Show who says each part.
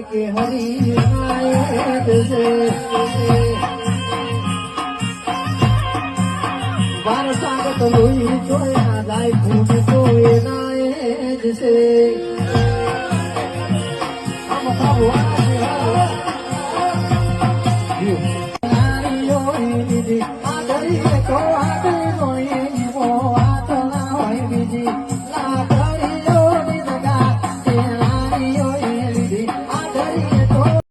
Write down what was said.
Speaker 1: કે હરી બાર સાગત લોહી જોયા જાય ભૂમિ જોયે નાય જશે આમ